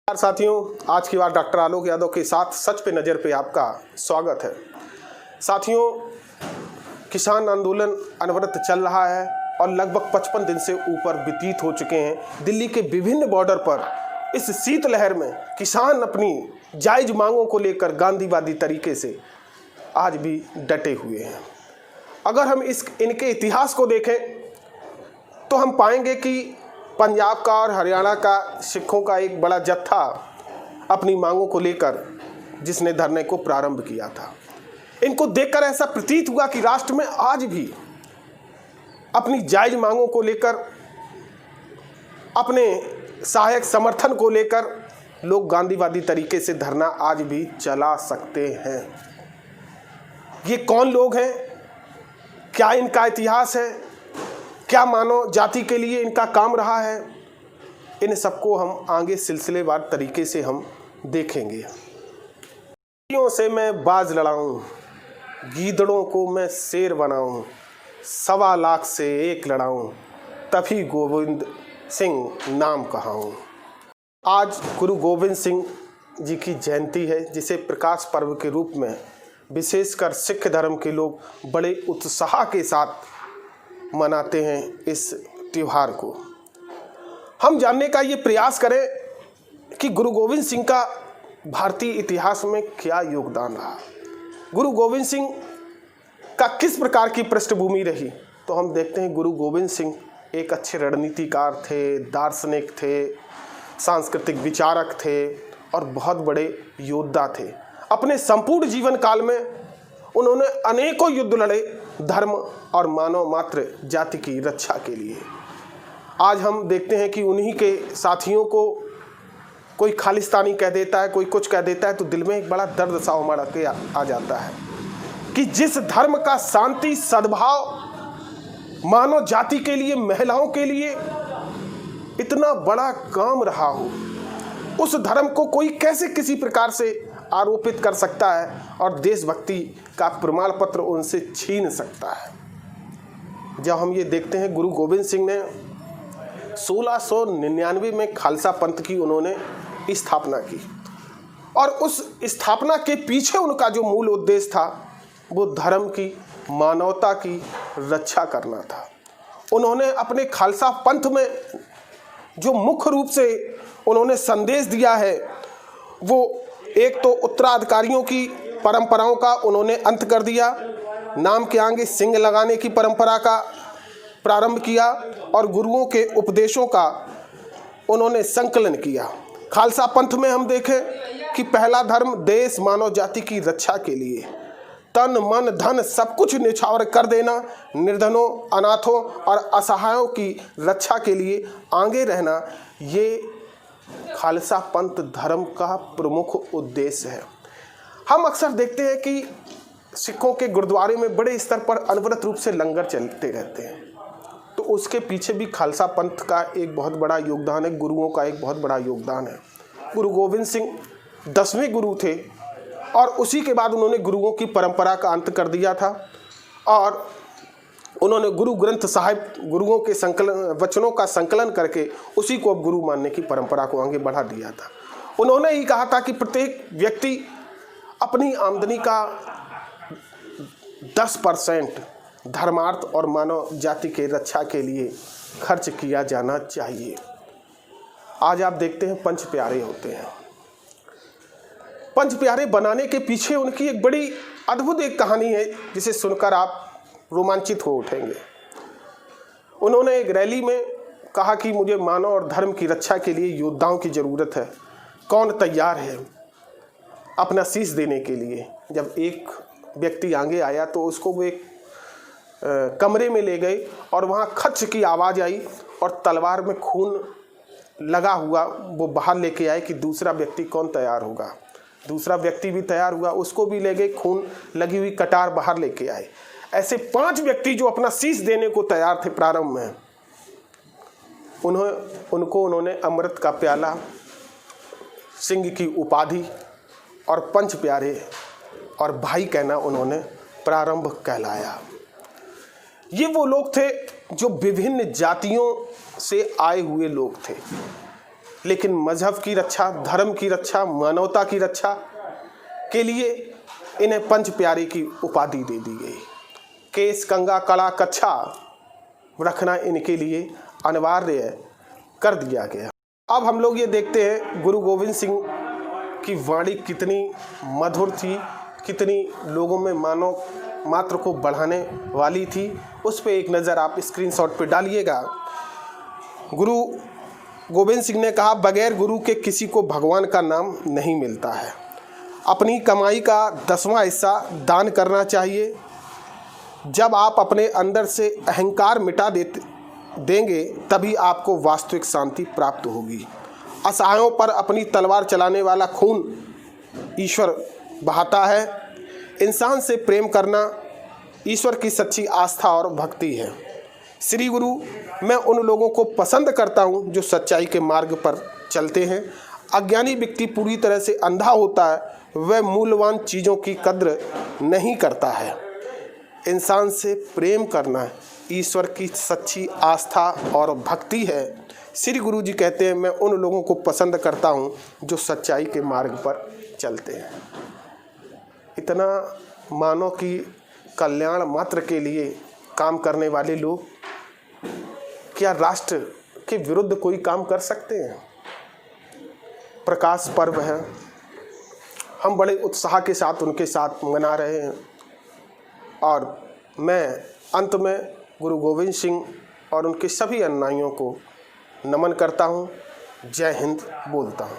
साथियों, आज की बार डॉक्टर आलोक यादव के साथ सच पे नज़र पे आपका स्वागत है। साथियों, किसान आंदोलन अनवरत चल रहा है और लगभग 55 दिन से ऊपर व्यतीत हो चुके हैं। दिल्ली के विभिन्न बॉर्डर पर इस शीतलहर में किसान अपनी जायज़ मांगों को लेकर गांधीवादी तरीके से आज भी डटे हुए हैं। अगर हम इनके इतिहास को देखें तो हम पाएंगे कि पंजाब का और हरियाणा का सिखों का एक बड़ा जत्था अपनी मांगों को लेकर जिसने धरने को प्रारंभ किया था। इनको देखकर ऐसा प्रतीत हुआ कि राष्ट्र में आज भी अपनी जायज़ मांगों को लेकर, अपने सहायक समर्थन को लेकर लोग गांधीवादी तरीके से धरना आज भी चला सकते हैं। ये कौन लोग हैं, क्या इनका इतिहास है, क्या मानव जाति के लिए इनका काम रहा है, इन सबको हम आगे सिलसिलेवार तरीके से हम देखेंगे। से मैं बाज लड़ाऊं, गीदड़ों को मैं शेर बनाऊं, 1.25 लाख से एक लड़ाऊं, तभी गोविंद सिंह नाम कहाऊं। आज गुरु गोविंद सिंह जी की जयंती है, जिसे प्रकाश पर्व के रूप में विशेषकर सिख धर्म के लोग बड़े उत्साह के साथ मनाते हैं। इस त्यौहार को हम जानने का ये प्रयास करें कि गुरु गोविंद सिंह का भारतीय इतिहास में क्या योगदान रहा, गुरु गोविंद सिंह का किस प्रकार की पृष्ठभूमि रही। तो हम देखते हैं गुरु गोविंद सिंह एक अच्छे रणनीतिकार थे, दार्शनिक थे, सांस्कृतिक विचारक थे और बहुत बड़े योद्धा थे। अपने संपूर्ण जीवन काल में उन्होंने अनेकों युद्ध लड़े धर्म और मानव मात्र जाति की रक्षा के लिए। आज हम देखते हैं कि उन्हीं के साथियों को कोई खालिस्तानी कह देता है, कोई कुछ कह देता है, तो दिल में एक बड़ा दर्द सा उमड़ के आ जाता है कि जिस धर्म का शांति सद्भाव मानव जाति के लिए, महिलाओं के लिए इतना बड़ा काम रहा हो, उस धर्म को कोई कैसे किसी प्रकार से आरोपित कर सकता है और देशभक्ति का प्रमाण पत्र उनसे छीन सकता है। जब हम ये देखते हैं, गुरु गोविंद सिंह ने 1699 में खालसा पंथ की उन्होंने स्थापना की और उस स्थापना के पीछे उनका जो मूल उद्देश्य था वो धर्म की, मानवता की रक्षा करना था। उन्होंने अपने खालसा पंथ में जो मुख्य रूप से उन्होंने संदेश दिया है, वो एक तो उत्तराधिकारियों की परंपराओं का उन्होंने अंत कर दिया, नाम के आगे सिंह लगाने की परंपरा का प्रारंभ किया और गुरुओं के उपदेशों का उन्होंने संकलन किया। खालसा पंथ में हम देखें कि पहला धर्म देश मानव जाति की रक्षा के लिए तन मन धन सब कुछ न्यौछावर कर देना, निर्धनों, अनाथों और असहायों की रक्षा के लिए आगे रहना, ये खालसा पंथ धर्म का प्रमुख उद्देश्य है। हम अक्सर देखते हैं कि सिखों के गुरुद्वारे में बड़े स्तर पर अनवरत रूप से लंगर चलते रहते हैं, तो उसके पीछे भी खालसा पंथ का एक बहुत बड़ा योगदान है, गुरुओं का एक बहुत बड़ा योगदान है। गुरु गोविंद सिंह 10वें गुरु थे और उसी के बाद उन्होंने गुरुओं की परंपरा का अंत कर दिया था और उन्होंने गुरु ग्रंथ साहिब, गुरुओं के वचनों का संकलन करके उसी को अब गुरु मानने की परंपरा को आगे बढ़ा दिया था। उन्होंने ही कहा था कि प्रत्येक व्यक्ति अपनी आमदनी का 10% धर्मार्थ और मानव जाति के रक्षा के लिए खर्च किया जाना चाहिए। आज आप देखते हैं पंच प्यारे होते हैं। पंच प्यारे बनाने के पीछे उनकी एक बड़ी अद्भुत एक कहानी है, जिसे सुनकर आप रोमांचित हो उठेंगे। उन्होंने एक रैली में कहा कि मुझे मानव और धर्म की रक्षा के लिए योद्धाओं की ज़रूरत है, कौन तैयार है अपना शीश देने के लिए। जब एक व्यक्ति आगे आया तो उसको वो एक कमरे में ले गए और वहाँ खच की आवाज़ आई और तलवार में खून लगा हुआ वो बाहर लेके आए कि दूसरा व्यक्ति कौन तैयार होगा। दूसरा व्यक्ति भी तैयार हुआ, उसको भी ले गए, खून लगी हुई कटार बाहर लेके आए। ऐसे 5 व्यक्ति जो अपना शीश देने को तैयार थे प्रारंभ में, उन्होंने अमृत का प्याला, सिंह की उपाधि और पंच प्यारे और भाई कहना उन्होंने प्रारंभ कहलाया। ये वो लोग थे जो विभिन्न जातियों से आए हुए लोग थे। लेकिन मजहब की रक्षा, धर्म की रक्षा, मानवता की रक्षा के लिए इन्हें पंच प्यारे की उपाधि दे दी गई। केस, कंघा, कड़ा, कच्छा रखना इनके लिए अनिवार्य कर दिया गया। अब हम लोग ये देखते हैं गुरु गोविंद सिंह की वाणी कितनी मधुर थी, कितनी लोगों में मानव मात्र को बढ़ाने वाली थी। उस पे एक नज़र आप स्क्रीनशॉट पे डालिएगा। गुरु गोविंद सिंह ने कहा, बगैर गुरु के किसी को भगवान का नाम नहीं मिलता है। अपनी कमाई का 10वां हिस्सा दान करना चाहिए। जब आप अपने अंदर से अहंकार मिटा देंगे तभी आपको वास्तविक शांति प्राप्त होगी। असहायों पर अपनी तलवार चलाने वाला खून ईश्वर बहाता है। इंसान से प्रेम करना ईश्वर की सच्ची आस्था और भक्ति है। श्री गुरु, मैं उन लोगों को पसंद करता हूँ जो सच्चाई के मार्ग पर चलते हैं। अज्ञानी व्यक्ति पूरी तरह से अंधा होता है, वह मूल्यवान चीज़ों की कद्र नहीं करता है। इंसान से प्रेम करना ईश्वर की सच्ची आस्था और भक्ति है। श्री गुरु जी कहते हैं, मैं उन लोगों को पसंद करता हूँ जो सच्चाई के मार्ग पर चलते हैं। इतना मानव की कल्याण मात्र के लिए काम करने वाले लोग क्या राष्ट्र के विरुद्ध कोई काम कर सकते हैं? प्रकाश पर्व है, हम बड़े उत्साह के साथ उनके साथ मना रहे हैं। और मैं अंत में गुरु गोविंद सिंह और उनके सभी अनुयायियों को नमन करता हूँ। जय हिंद बोलता हूँ।